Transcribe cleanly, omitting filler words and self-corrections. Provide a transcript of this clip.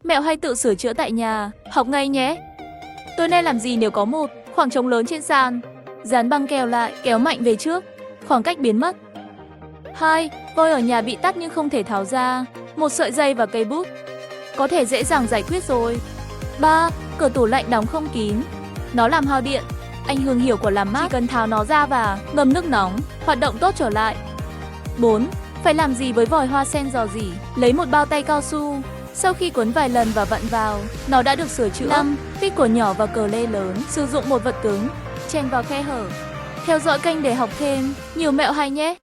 Mẹo hay tự sửa chữa tại nhà, học ngay nhé. Tôi nên làm gì nếu có một khoảng trống lớn trên sàn? Dán băng keo lại, kéo mạnh về trước, khoảng cách biến mất. 2. Vôi ở nhà bị tắc nhưng không thể tháo ra, một sợi dây và cây bút. Có thể dễ dàng giải quyết rồi. 3. Cửa tủ lạnh đóng không kín, nó làm hao điện, ảnh hưởng hiệu quả làm mát. Chỉ cần tháo nó ra và ngâm nước nóng, hoạt động tốt trở lại. 4. Phải làm gì với vòi hoa sen rò rỉ? Lấy một bao tay cao su, sau khi cuốn vài lần và vặn vào, nó đã được sửa chữa. 5. Pít của nhỏ và cờ lê lớn, sử dụng một vật cứng, chèn vào khe hở. Theo dõi kênh để học thêm nhiều mẹo hay nhé!